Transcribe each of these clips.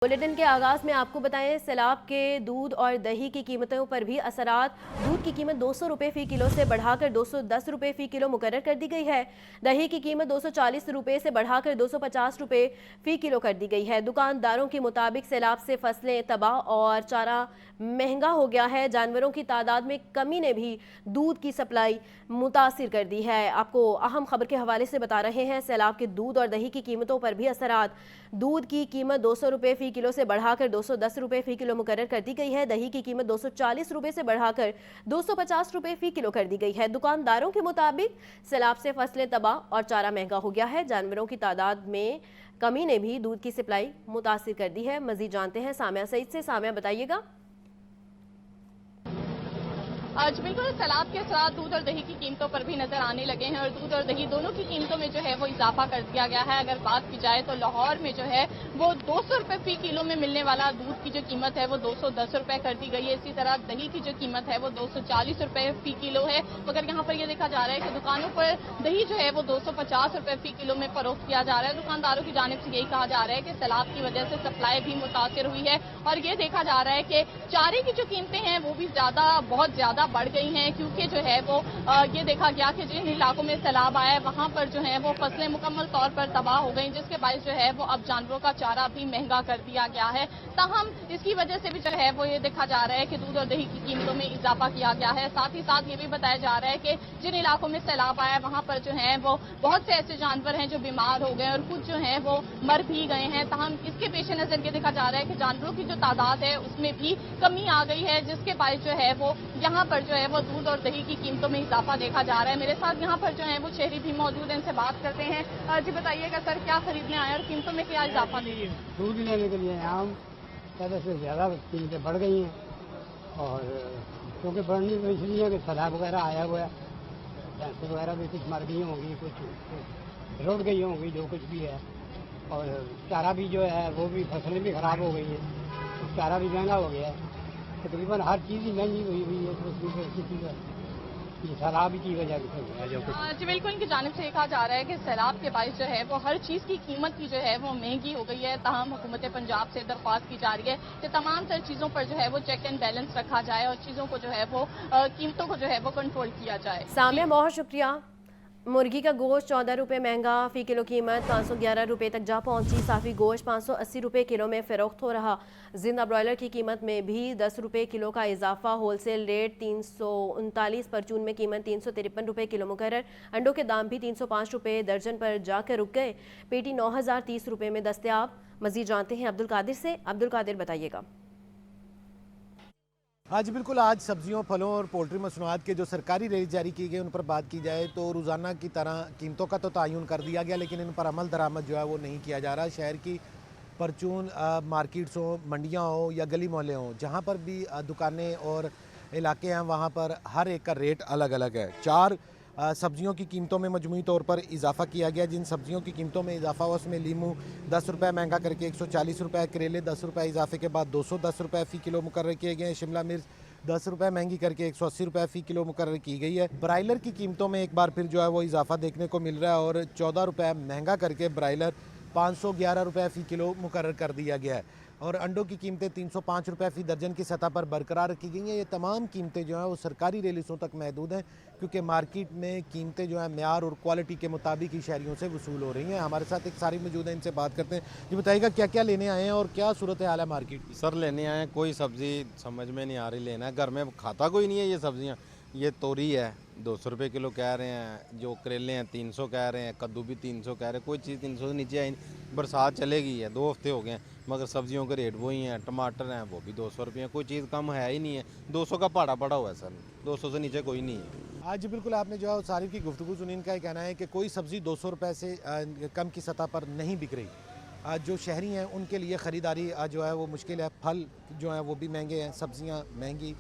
Bulletin के आगाज में आपको बताएं, सैलाब के दूध और दही की कीमतों पर भी असरात। दूध की कीमत 200 रुपये फी किलो से बढ़ाकर 210 रुपये फी किलो मुकर्रर कर दी गई है। दही की कीमत 240 रुपये से बढ़ाकर 250 रुपये फी किलो कर दी गई है। दुकानदारों के मुताबिक सैलाब से फसलें तबाह और चारा महंगा हो गया है। जानवरों की तादाद में कमी ने भी दूध की सप्लाई मुतासिर कर दी है। आपको अहम खबर के हवाले से बता रहे हैं, सैलाब के दूध और दही की कीमतों पर भी असरात। दूध की कीमत 200 रुपये फी किलो से बढ़ाकर 210 रुपये फी किलो मुकर्रर कर दी गई है। दही की कीमत 240 रुपये से बढ़ाकर 250 रुपये फी किलो कर दी गई है। दुकानदारों के मुताबिक सैलाब से फसलें तबाह और चारा महंगा हो गया है। जानवरों की तादाद में कमी ने भी दूध की सप्लाई मुतासिर कर दी है। मजीद जानते हैं सामिया सईद से। सामिया, बताइएगा। आज बिल्कुल सैलाब के असरात दूध और दही की कीमतों पर भी नजर आने लगे हैं और दूध और दही दोनों की कीमतों में जो है वो इजाफा कर दिया गया है। अगर बात की जाए तो लाहौर में जो है वो 200 रुपये फी किलो में मिलने वाला दूध की जो कीमत है वो 210 रुपये कर दी गई है। इसी तरह दही की जो कीमत है वो 240 रुपये फी किलो है। मगर यहाँ पर ये देखा जा रहा है कि दुकानों पर दही जो है वो 250 रुपये फी किलो में फरोख्त किया जा रहा है। दुकानदारों की जानिब से यही कहा जा रहा है कि सैलाब की वजह से सप्लाई भी मुतासिर हुई है और ये देखा जा रहा है कि चारे की जो कीमतें हैं वो भी बहुत ज्यादा बढ़ गई हैं, क्योंकि जो है वो ये देखा गया कि जिन इलाकों में सैलाब आया है वहां पर जो है वो फसलें मुकम्मल तौर पर तबाह हो गई, जिसके बायस जो है वो अब जानवरों का चारा भी महंगा कर दिया गया है। ताहम इसकी वजह से भी जो है वो ये देखा जा रहा है कि दूध और दही की कीमतों में इजाफा किया गया है। साथ ही साथ ये भी बताया जा रहा है कि जिन इलाकों में सैलाब आया है वहां पर जो है वो बहुत से ऐसे जानवर हैं जो बीमार हो गए और कुछ जो है वो मर भी गए हैं। ताहम इसके पेश नजर ये देखा जा रहा है कि जानवरों की जो तादाद है उसमें भी कमी आ गई है, जिसके बायस जो है वो यहाँ पर जो है वो दूध और दही की कीमतों में इजाफा देखा जा रहा है। मेरे साथ यहाँ पर जो है वो शहरी भी मौजूद हैं, इनसे बात करते हैं। जी बताइएगा सर, क्या खरीदने आए और कीमतों में क्या इजाफा देखिए? दूध लेने के लिए आम पहले से ज़्यादा कीमतें बढ़ गई हैं और क्योंकि बढ़नी तो इसलिए है कि सैलाब वगैरह आया हुआ है, भैंसें वगैरह भी कुछ मर गई होंगी, कुछ रुड़ गई होंगी, जो कुछ भी है। और चारा भी जो है वो भी फसलें भी खराब हो गई हैं, चारा भी महंगा हो गया है। तकरीबन हर चीज़ ही महंगी हुई है, तो उसमें किसी का ये सैलाब की वजह से जो कुछ। जी बिल्कुल, इनकी जानिब से कहा जा रहा है कि सैलाब के बायस जो है वो हर चीज़ की कीमत की जो है वो महंगी हो गई है। ताहम हुकूमत पंजाब से दरख्वास्त की जा रही है कि तमाम तर चीज़ों पर जो है वो चेक एंड बैलेंस रखा जाए और चीज़ों को जो है वो कीमतों को जो है वो कंट्रोल किया जाए। सामिया, बहुत शुक्रिया। मुर्गी का गोश्त 14 रुपये महंगा, फी किलो कीमत 511 रुपये तक जा पहुंची। साफी गोश्त 580 रुपये किलो में फरोख्त हो रहा। जिंदा ब्रॉयलर की कीमत में भी 10 रुपये किलो का इजाफा। होलसेल रेट 339, परचून में कीमत 353 रुपये किलो मुकर्रर। अंडों के दाम भी 305 रुपये दर्जन पर जाकर रुक गए। पेटी 9030 रुपये में दस्तयाब। मजीद जानते हैं अब्दुल कादिर से। अब्दुल कादिर, बताइएगा। हाँ जी बिल्कुल, आज सब्जियों, फलों और पोल्ट्री मसनूआत के जो सरकारी रेट जारी की गई उन पर बात की जाए तो रोज़ाना की तरह कीमतों का तो तयन कर दिया गया, लेकिन इन पर अमल दरामद जो है वो नहीं किया जा रहा। शहर की परचून मार्केट्स हो, मंडियाँ हो या गली मोहल्ले हों, जहाँ पर भी दुकानें और इलाके हैं वहाँ पर हर एक का रेट अलग अलग है। चार सब्जियों की कीमतों में मजमूई तौर पर इजाफा किया गया। जिन सब्जियों की कीमतों में इजाफा हुआ उसमें लीमू 10 रुपये महंगा करके 140 रुपये, करेले 10 रुपये इजाफे के बाद 210 रुपये फ़ी किलो मुकर्रर किए गए हैं। शिमला मिर्च 10 रुपये महंगी करके 180 रुपये फ़ी किलो मुकर्रर की गई है। ब्रायलर की कीमतों में एक बार फिर जो है वो इजाफा देखने को मिल रहा है और 14 रुपये महंगा करके ब्रायलर 511 रुपये फ़ी किलो मुकर्रर कर दिया गया है। और अंडों की कीमतें 305 रुपये फ़ी दर्जन की सतह पर बरकरार रखी गई हैं। ये तमाम कीमतें जो हैं वो सरकारी रिलीज़ों तक महदूद हैं, क्योंकि मार्केट में कीमतें जो हैं म्यार और क्वालिटी के मुताबिक ही शहरियों से वसूल हो रही हैं। हमारे साथ एक सारी मौजूद है, इनसे बात करते हैं। जी बताइएगा, क्या क्या लेने आए हैं और क्या सूरत हाल है मार्केट की? सर लेने आए हैं, कोई सब्ज़ी समझ में नहीं आ रही लेना है, घर में खाता कोई नहीं है ये सब्ज़ियाँ। ये तोरी है 200 रुपये किलो कह रहे हैं, जो करेले हैं 300 कह रहे हैं, कद्दू भी 300 कह रहे हैं, कोई चीज़ 300 से नीचे आई नहीं। बरसात चलेगी है, 2 हफ्ते हो गए हैं, मगर सब्जियों के रेट वही हैं। टमाटर हैं वो भी 200 रुपये, कोई चीज़ कम है ही नहीं है। 200 का पड़ा पड़ा हुआ है सर, 200 से नीचे कोई नहीं है। आज बिल्कुल आपने जो है सारी की गुफ्तगू सुनी। इनका ये कहना है कि कोई सब्ज़ी 200 रुपये से कम की सतह पर नहीं बिक रही। जो शहरी हैं उनके लिए ख़रीदारी जो है वो मुश्किल है। फल जो हैं वो भी महंगे हैं, सब्ज़ियाँ महंगी,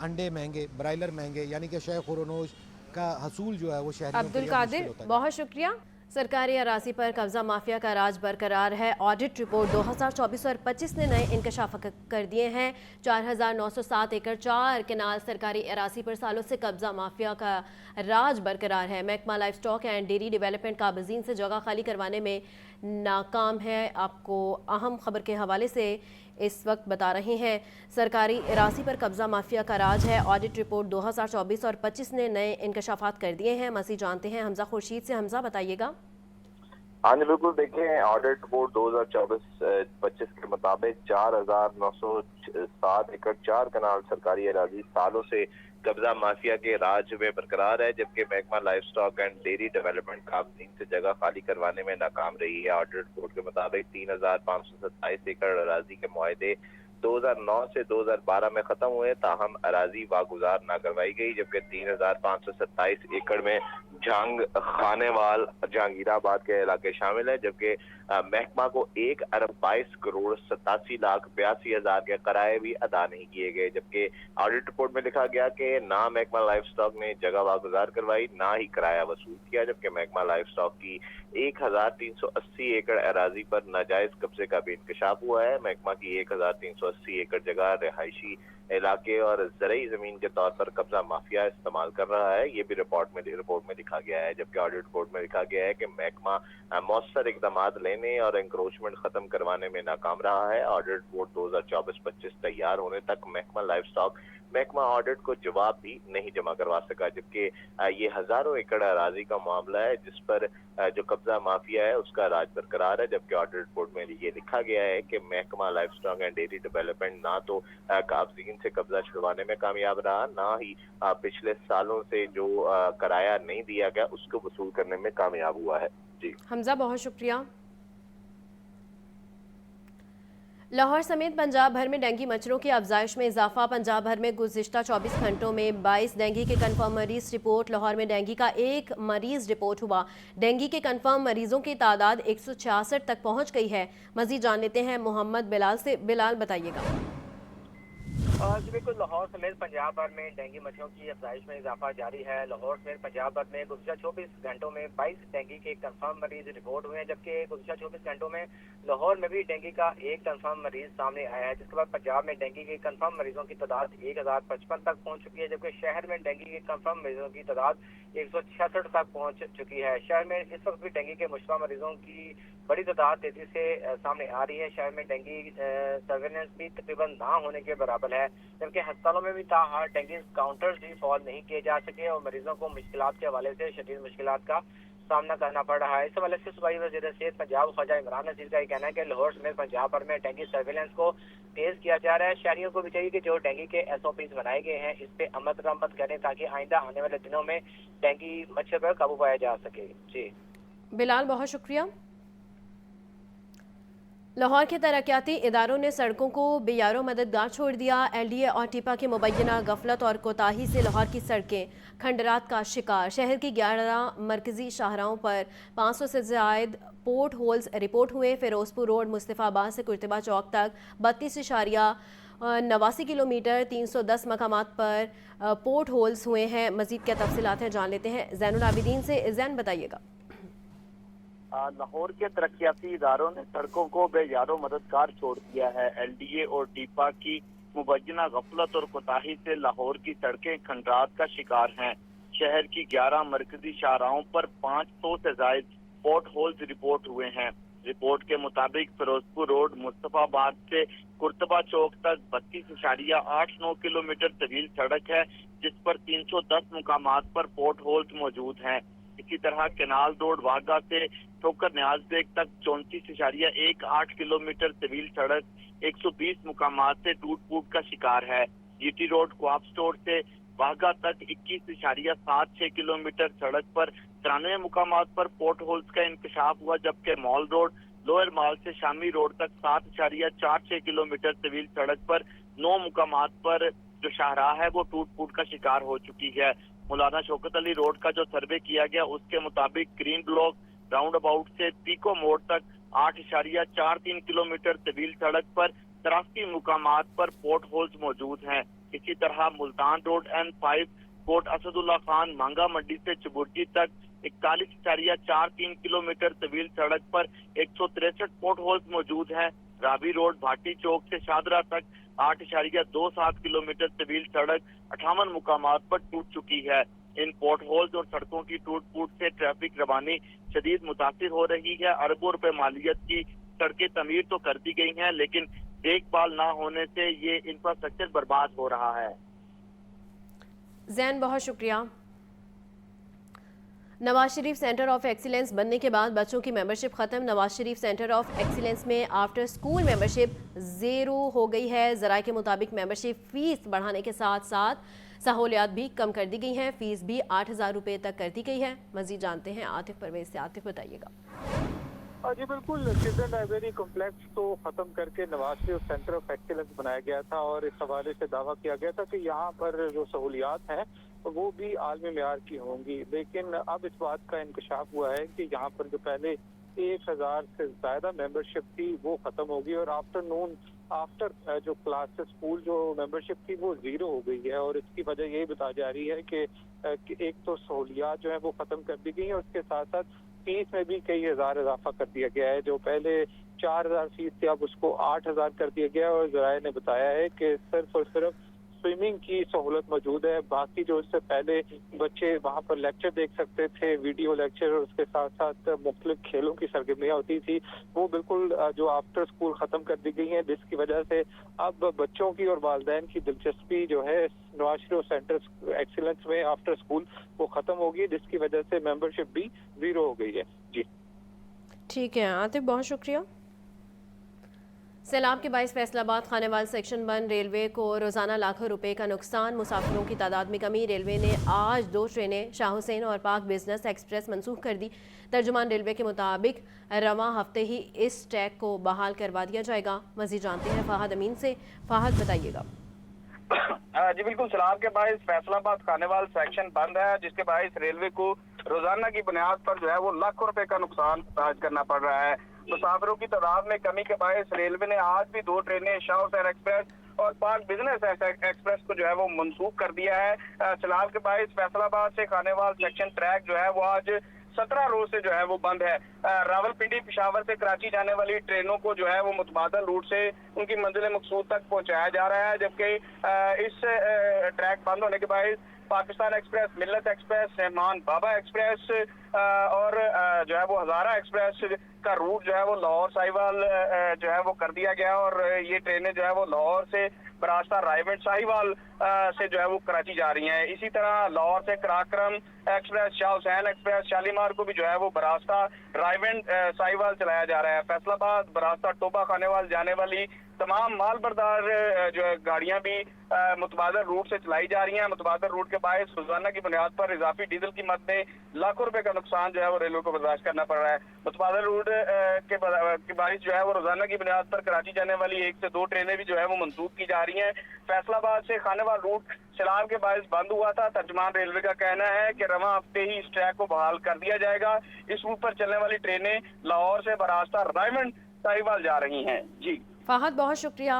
अंडे महंगे, ब्रायलर महंगे, यानी कि शय खुरनोश का हसूल जो है वो शहरी। अब्दुल कादिर, बहुत शुक्रिया। सरकारी अराजी पर कब्जा माफिया का राज बरकरार है। ऑडिट रिपोर्ट 2024 और 25 ने नए इंकशाफ कर दिए हैं। 4,907 एकड़ 4 केनाल सरकारी अराजी पर सालों से कब्जा माफिया का राज बरकरार है। महकमा life stock and dairy development काबिजीन से जगह खाली करवाने में नाकाम है। आपको अहम खबर के हवाले से इस वक्त बता रहे हैं, सरकारी अराजी पर कब्जा माफिया का राज है। ऑडिट रिपोर्ट 2024 और 25 ने नए इंकशाफात कर दिए हैं। मज़ीद जानते हैं हमजा खुर्शीद से। हमजा बताइएगा। हाँ जी बिल्कुल, देखें ऑडिट रिपोर्ट 2024-25 के मुताबिक 4,907 एकड़ 4 कनाल सरकारी अराजी सालों से कब्जा माफिया के राज में बरकरार है, जबकि महकमा life stock and dairy development काबिजीन से जगह खाली करवाने में नाकाम रही है। ऑडिट रिपोर्ट के मुताबिक 3,527 एकड़ अराजी के मुआहदे 2009 से 2012 में खत्म हुए, ताहम अराजी वागुजार न करवाई गई, जबकि 3,527 एकड़ में झांग खानेवाल जहांगीराबाद के इलाके शामिल है, जबकि महकमा को 1,22,87,82,82,000 के किराए भी अदा नहीं किए गए। जबकि ऑडिट रिपोर्ट में लिखा गया कि ना महकमा लाइफ स्टॉक ने जगह वागुजार करवाई, ना ही किराया वसूल किया, जबकि महकमा लाइफ स्टॉक की 1,380 एकड़ अराजी पर नाजायज कब्जे का भी इंकशाफ हुआ है। महकमा की 1,380 एकड़ जगह रिहायशी इलाके और ज़रई ज़मीन के तौर पर कब्जा माफिया इस्तेमाल कर रहा है, ये भी रिपोर्ट में लिखा गया है। जबकि ऑडिट रिपोर्ट में लिखा गया है कि महकमा मौसर इकदाम लेने और इंक्रोचमेंट खत्म करवाने में नाकाम रहा है। ऑडिट रिपोर्ट 2024-25 तैयार होने तक महकमा लाइफ स्टॉक महकमा ऑडिट को जवाब भी नहीं जमा करवा सका, जबकि ये हजारों एकड़ अराजी का मामला है जिस पर जो कब्जा माफिया है उसका राज बरकरार है। जबकि ऑडिट रिपोर्ट में ये लिखा गया है कि महकमा life stock and dairy development ना तो काबिजीन से कब्जा छुड़वाने में कामयाब रहा, ना ही पिछले सालों से जो किराया नहीं दिया गया उसको वसूल करने में कामयाब हुआ है। जी हमजा, बहुत शुक्रिया। लाहौर समेत पंजाब भर में डेंगू मच्छरों की अफजाइश में इजाफा। पंजाब भर में गुज़िश्ता 24 घंटों में 22 डेंगू के कन्फर्म मरीज रिपोर्ट। लाहौर में डेंगू का 1 मरीज रिपोर्ट हुआ। डेंगू के कन्फर्म मरीजों की तादाद 166 तक पहुंच गई है। मजीद जान लेते हैं मोहम्मद बिलाल से। बिलाल, बताइएगा। जी बिल्कुल, लाहौर समेत पंजाब भर में डेंगू मच्छरों की अफजाइश में इजाफा जारी है। लाहौर समेत पंजाब भर में गुज़िश्ता 24 घंटों में 22 डेंगू के कंफर्म मरीज रिपोर्ट हुए हैं, जबकि गुज़िश्ता 24 घंटों में लाहौर में भी डेंगू का 1 कंफर्म मरीज सामने आया है, जिसके बाद पंजाब में डेंगू के कंफर्म मरीजों की तादाद 1,055 तक पहुंच चुकी है, जबकि शहर में डेंगू के कंफर्म मरीजों की तादाद 166 तक पहुंच चुकी है। शहर में इस वक्त भी डेंगू के मुश्तबा मरीजों की बड़ी तादाद तेजी से सामने आ रही है। शहर में डेंगू सर्वेलेंस भी तकरीबन ना होने के बराबर है, जबकि अस्पतालों में भी ताहार डेंगू काउंटर्स भी फॉल नहीं किए जा सके और मरीजों को मुश्किलात के हवाले से शदीद मुश्किलात का सामना करना पड़ रहा है। इस हवाले से सूबाई वज़ीर सेहत पंजाब ख्वाजा इमरान नज़ीर का कहना है कि लाहौर समेत पंजाब भर में डेंगू सर्वेलेंस को तेज किया जा रहा है। शहरियों को भी चाहिए कि जो डेंगू के SOPs बनाए गए हैं इस पे अमल दरामद करें, ताकि आइंदा आने वाले दिनों में डेंगू मच्छर पर काबू पाया जा सके। जी बिलाल, बहुत शुक्रिया। लाहौर के तरक्याती इदारों ने सड़कों को बेयारो मददगार छोड़ दिया। LDA और टीपा की मुबैना गफलत और कोताही से लाहौर की सड़कें खंडरात का शिकार। शहर की 11 मरकजी शाहराहों पर 500 से ज़ायद पोर्ट होल्स रिपोर्ट हुए। फिरोजपुर रोड मुस्तफ़ाबाद से कुर्तबा चौक तक 32.89 किलोमीटर 310 मकामात पर पोर्ट होल्स हुए हैं। मज़ीद क्या तफसीलात हैं जान लेते हैं ज़ैनुल आबिदीन से। ज़ैन, बताइएगा। लाहौर के तरक्याती इदारों ने सड़कों को बेयारो मददगार छोड़ दिया है। LDA और टीपा की मुबैना गफलत और कोताही से लाहौर की सड़कें खंडरात का शिकार हैं। शहर की 11 मरकजी शाहराहों पर 500 से जायद पोर्ट होल्स रिपोर्ट हुए हैं। रिपोर्ट के मुताबिक फिरोजपुर रोड मुस्तफाबाद से कुर्तबा चौक तक 32.89 किलोमीटर तवील सड़क है, जिस पर 310 मुकामात पर पोर्ट होल्स मौजूद हैं। इसी तरह केनाल रोड वागा से ठोकर न्याज बेग तक 34.18 किलोमीटर तवील सड़क 120 मुकामात से टूट फूट का शिकार है। GT रोड क्वाब स्टोर से वागा तक 21.76 किलोमीटर सड़क पर 93 मुकामात पर पोर्ट होल्स का इंकशाफ हुआ, जबकि मॉल रोड लोअर मॉल से शामी रोड तक 7.46 किलोमीटर तवील सड़क पर 9 मुकामात पर जो शाहराह है वो टूट फूट का शिकार हो चुकी है। मौलाना शौकत अली रोड का जो सर्वे किया गया उसके मुताबिक ग्रीन ब्लॉक राउंड अबाउट से पीको मोड़ तक 8.43 किलोमीटर तवील सड़क पर 83 मुकामात पर पोर्ट होल्स मौजूद हैं। इसी तरह मुल्तान रोड N5 कोट असदुल्ला खान मांगा मंडी से चबुर्जी तक 41.43 किलोमीटर तवील सड़क पर 163 पोर्ट होल्स मौजूद हैं। रावी रोड भाटी चौक से शादरा तक 8.27 किलोमीटर तवील सड़क 58 मुकामात पर टूट चुकी है। इन पोर्ट होल्स और सड़कों की टूट फूट से ट्रैफिक रवानी शदीद मुतासिर हो रही है। अरबों रुपए मालियत की सड़कें तमीर तो कर दी गई हैं, लेकिन देखभाल ना होने से ये इंफ्रास्ट्रक्चर बर्बाद हो रहा है। जैन, बहुत शुक्रिया। Nawaz Sharif centre of excellence बनने के बाद बच्चों की मेंबरशिप ख़त्म। Nawaz Sharif centre of excellence में आफ्टर स्कूल मेंबरशिप ज़ीरो हो गई है। ज़राए के मुताबिक मेंबरशिप फ़ीस बढ़ाने के साथ साथ सहूलियात भी कम कर दी गई हैं। फ़ीस भी 8,000 रुपये तक कर दी गई है। मज़ीद जानते हैं आतिफ परवेज से। आतिफ, बताइएगा। जी बिल्कुल, चिल्ड्रन लाइब्रेरी कॉम्प्लेक्स को ख़त्म करके Nawaz Sharif centre of excellence बनाया गया था और इस हवाले से दावा किया गया था कि यहाँ पर जो सहूलियात हैं वो भी आलमी मेयार की होंगी। लेकिन अब इस बात का इंकशाफ हुआ है कि यहाँ पर जो पहले 1,000 से ज़्यादा मेंबरशिप थी वो ख़त्म होगी और आफ्टर जो क्लासेस स्कूल जो मेंबरशिप थी वो ज़ीरो हो गई है। और इसकी वजह यही बताई जा रही है कि एक तो सहूलियात जो है वो ख़त्म कर दी गई हैं और उसके साथ साथ फीस में भी कई हज़ार इजाफा कर दिया गया है। जो पहले 4,000 फीस थी अब उसको 8,000 कर दिया गया है। और ज़राए ने बताया है कि सिर्फ और सिर्फ स्विमिंग की सहूलत मौजूद है। बाकी जो इससे पहले बच्चे वहाँ पर लेक्चर देख सकते थे, वीडियो लेक्चर, और उसके साथ साथ मुख्तलिफ खेलों की सरगर्मियाँ होती थी, वो बिल्कुल जो आफ्टर स्कूल ख़त्म कर दी गई हैं, जिसकी वजह से अब बच्चों की और वालिदैन की दिलचस्पी जो है नवाज शरीफ सेंटर एक्सीलेंस में आफ्टर स्कूल वो ख़त्म होगी, जिसकी वजह से मेंबरशिप भी ज़ीरो हो गई है। जी ठीक है आतिफ, बहुत शुक्रिया। सैलाब के बाइस फैसलाबाद खानेवाल सेक्शन बंद। रेलवे को रोज़ाना लाखों रुपए का नुकसान। मुसाफिरों की तादाद में कमी। रेलवे ने आज 2 ट्रेनें शाह हुसैन और पाक बिजनेस एक्सप्रेस मनसूख कर दी। तर्जुमान रेलवे के मुताबिक रवां हफ्ते ही इस ट्रैक को बहाल करवा दिया जाएगा। मज़ीद जानते हैं फ़ाहद अमीन से। फ़ाहद, बताइएगा। जी बिल्कुल, सैलाब के बाइस फैसलाबाद खानेवाल सेक्शन बंद है, जिसके बाइस रेलवे को रोजाना की बुनियाद पर जो है वो लाखों रुपए का नुकसान बर्दाश्त करना पड़ रहा है। मुसाफिरों की तादाद में कमी के बाइस रेलवे ने आज भी 2 ट्रेनें शाह हुसैन एक्सप्रेस और पाक बिजनेस एक्सप्रेस को जो है वो मनसूख कर दिया है। सैलाब के बाइस फैसलाबाद से खानेवाल सेक्शन ट्रैक जो है वो आज 17 रोज से जो है वो बंद है। रावलपिंडी पेशावर से कराची जाने वाली ट्रेनों को जो है वो मुतबादल रूट से उनकी मंजिल मकसूद तक पहुंचाया जा रहा है, जबकि इस ट्रैक बंद होने के बाद पाकिस्तान एक्सप्रेस, मिल्लत एक्सप्रेस, रहमान बाबा एक्सप्रेस और जो है वो हजारा एक्सप्रेस का रूट जो है वो लाहौर साहिवाल जो है वो कर दिया गया और ये ट्रेनें जो है वो लाहौर से बरास्ता रायवेंड साहिवाल से जो है वो कराची जा रही हैं। इसी तरह लाहौर से कराक्रम एक्सप्रेस, शाह हुसैन एक्सप्रेस, शालीमार को भी जो है वो बरास्ता रायवेंड साहिवाल चलाया जा रहा है। फैसलाबाद, बरास्ता, टोबा खानेवाल जाने वाली तमाम माल बरदार जो है गाड़ियां भी मुतबादल रूट से चलाई जा रही हैं। मुतबादल रूट के बायस रोजाना की बुनियाद पर इजाफी डीजल कीमत में लाखों रुपए का नुकसान जो है वो रेलवे को बर्दाश्त करना पड़ रहा है। मुतबादल रूट के बायस जो है वो रोजाना की बुनियाद पर कराची जाने वाली 1 से 2 ट्रेनें भी जो है वो मनसूख की जा रही हैं। फैसलाबाद से खानेवाल रूट सैलाब के बायस बंद हुआ था। तर्जुमान रेलवे का कहना है कि रवां हफ्ते ही इस ट्रैक को बहाल कर दिया जाएगा। इस रूट पर चलने वाली ट्रेनें लाहौर से बरास्ता रायवेंड साहिवाल जा रही हैं। जी फ़ाहद, बहुत शुक्रिया।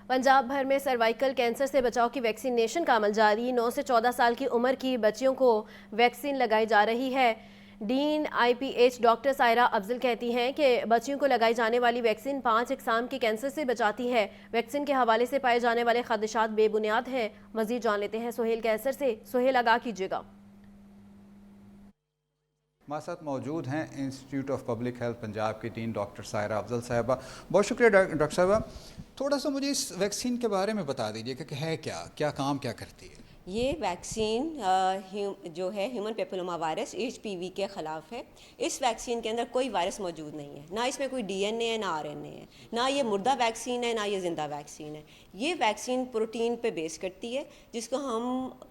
पंजाब भर में सर्वाइकल कैंसर से बचाव की वैक्सीनेशन का अमल जारी। 9 से 14 साल की उम्र की बच्चियों को वैक्सीन लगाई जा रही है। Dean IPH doctor Saira Afzal कहती हैं कि बच्चियों को लगाई जाने वाली वैक्सीन 5 अक़साम के कैंसर से बचाती है। वैक्सीन के हवाले से पाए जाने वाले खदशात बेबुनियाद हैं। मज़ीद जान लेते हैं सोहेल कैसर से। सोहेल, आगाह कीजिएगा। हमारे साथ मौजूद हैं institute of public health Punjab की डीन डॉक्टर सायरा अफजल साहिबा। बहुत शुक्रिया डॉक्टर साहिबा। थोड़ा सा मुझे इस वैक्सीन के बारे में बता दीजिएगा कि है क्या काम क्या करती है। ये वैक्सीन जो है ह्यूमन पेपिलोमा वायरस HPV के ख़िलाफ़ है। इस वैक्सीन के अंदर कोई वायरस मौजूद नहीं है, ना इसमें कोई DNA है, ना RNA है, ना ये मुर्दा वैक्सीन है, ना ये ज़िंदा वैक्सीन है। ये वैक्सीन प्रोटीन पे बेस करती है, जिसको हम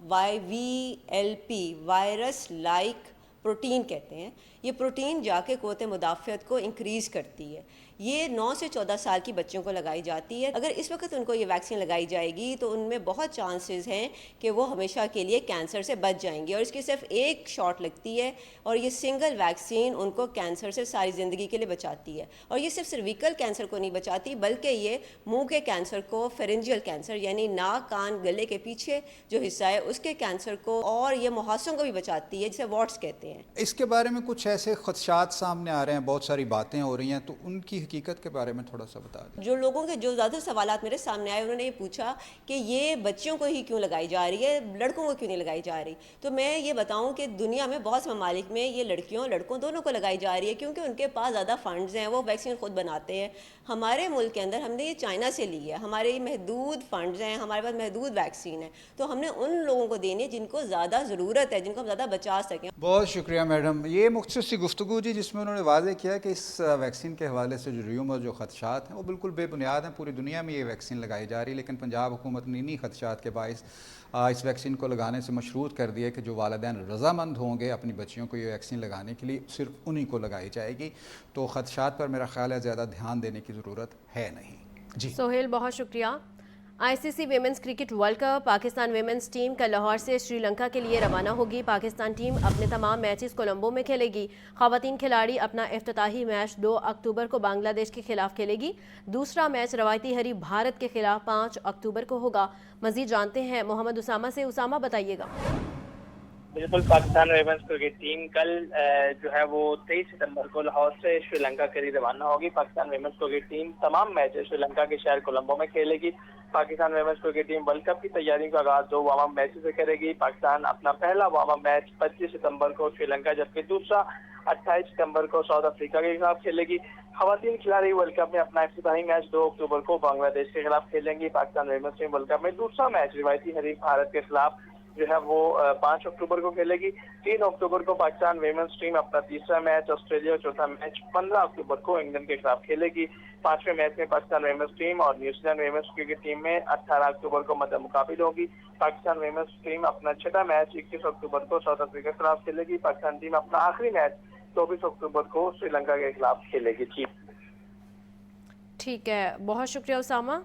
VLP वायरस लाइक प्रोटीन कहते हैं। ये प्रोटीन जाके क़ुव्वत मुदाफ़ियत को इंक्रीज़ करती है। یہ 9 سے 14 سال کی بچوں کو لگائی جاتی ہے. اگر اس وقت ان کو یہ ویکسین لگائی جائے گی تو ان میں بہت چانسز ہیں کہ وہ ہمیشہ کے لیے کینسر سے بچ جائیں گے, اور اس کی صرف ایک شاٹ لگتی ہے, اور یہ سنگل ویکسین ان کو کینسر سے ساری زندگی کے لیے بچاتی ہے. اور یہ صرف سرویکل کینسر کو نہیں بچاتی بلکہ یہ منہ کے کینسر کو, فیرنجیل کینسر یعنی ناک کان گلے کے پیچھے جو حصہ ہے اس کے کینسر کو, اور یہ مہاسوں کو بھی بچاتی ہے جسے واٹس کہتے ہیں. اس کے بارے میں کچھ ایسے خدشات سامنے آ رہے ہیں, بہت ساری باتیں ہو رہی ہیں, تو ان کی حقیقت کے بارے میں تھوڑا سا بتا دیں. جو لوگوں کے جو زیادہ سوالات میرے سامنے آئے, انہوں نے یہ پوچھا کہ یہ بچوں کو ہی کیوں لگائی جا رہی ہے, لڑکوں کو کیوں نہیں لگائی جا رہی. تو میں یہ بتاؤں کہ دنیا میں بہت سے ممالک میں یہ لڑکیوں لڑکوں دونوں کو لگائی جا رہی ہے, کیونکہ ان کے پاس زیادہ فنڈز ہیں, وہ ویکسین خود بناتے ہیں. ہمارے ملک کے اندر ہم نے یہ چائنا سے لی ہے, ہمارے محدود فنڈز ہیں, ہمارے پاس محدود ویکسین ہے, تو ہم نے ان لوگوں کو دینی ہے جن کو زیادہ ضرورت ہے, جن کو ہم زیادہ بچا سکیں. بہت شکریہ میڈم. یہ مختصر سی گفتگو جی جس میں انہوں نے واضح کیا کہ اس ویکسین کے حوالے سے جو ریومر جو خدشات ہیں وہ بالکل بے بنیاد ہیں. پوری دنیا میں یہ ویکسین لگائی جا رہی ہے, لیکن پنجاب حکومت نے انہی خدشات کے باعث اس ویکسین کو لگانے سے مشروط کر دیا کہ جو والدین رضامند ہوں گے اپنی بچیوں کو یہ ویکسین لگانے کے لیے صرف انہی کو لگائی جائے گی. تو خدشات پر میرا خیال ہے زیادہ دھیان دینے کی ضرورت ہے نہیں. جی سہیل بہت شکریہ. I C C women's cricket world cup Pakistan women's team کل لاہور سے سری لنکا کے لیے روانہ ہوگی. پاکستان ٹیم اپنے تمام میچز کولمبو میں کھیلے گی. خواتین کھلاڑی اپنا افتتاحی میچ 2 اکتوبر کو بنگلہ دیش کے خلاف کھیلے گی. دوسرا میچ روایتی حریف بھارت کے خلاف 5 اکتوبر کو ہوگا. مزید جانتے ہیں محمد اسامہ سے. اسامہ بتائیے گا. بالکل, پاکستان ویمنز کرکٹ ٹیم کل جو ہے وہ 23 ستمبر کو لاہور سے شری لنکا کے لیے روانہ ہوگی. پاکستان ویمنز کرکٹ ٹیم تمام میچ شری لنکا کے شہر کولمبو میں کھیلے گی. Pakistan women's cricket team world cup کی تیاریوں کا آغاز 2 وارم اپ میچ سے کرے گی. پاکستان اپنا پہلا وارم اپ میچ 25 ستمبر کو شری لنکا, جبکہ دوسرا 28 ستمبر کو ساؤتھ افریقہ کے خلاف کھیلے گی. خواتین کھلاڑی ورلڈ کپ میں اپنا افتتاحی میچ 2 اکتوبر کو بنگلہ دیش کے خلاف کھیلیں گی. Pakistan women's team world cup میں دوسرا میچ روایتی حریف بھارت کے خلاف جو ہے وہ 5 اکتوبر کو کھیلے گی. 3 اکتوبر کو پاکستان ویمنز ٹیم اپنا تیسرا میچ آسٹریلیا اور چوتھا میچ 15 اکتوبر کو انگلینڈ کے خلاف کھیلے گی. 5ویں میچ میں پاکستان ویمنز ٹیم اور New Zealand women's cricket team میں 18 اکتوبر کو مد مقابل ہوگی. پاکستان ویمنز ٹیم اپنا چھٹا میچ 21 اکتوبر کو ساؤتھ افریقہ کے خلاف کھیلے گی. پاکستان ٹیم اپنا آخری میچ 24 اکتوبر کو سری لنکا کے خلاف کھیلے گی. ٹھیک ہے, بہت شکریہ اسامہ.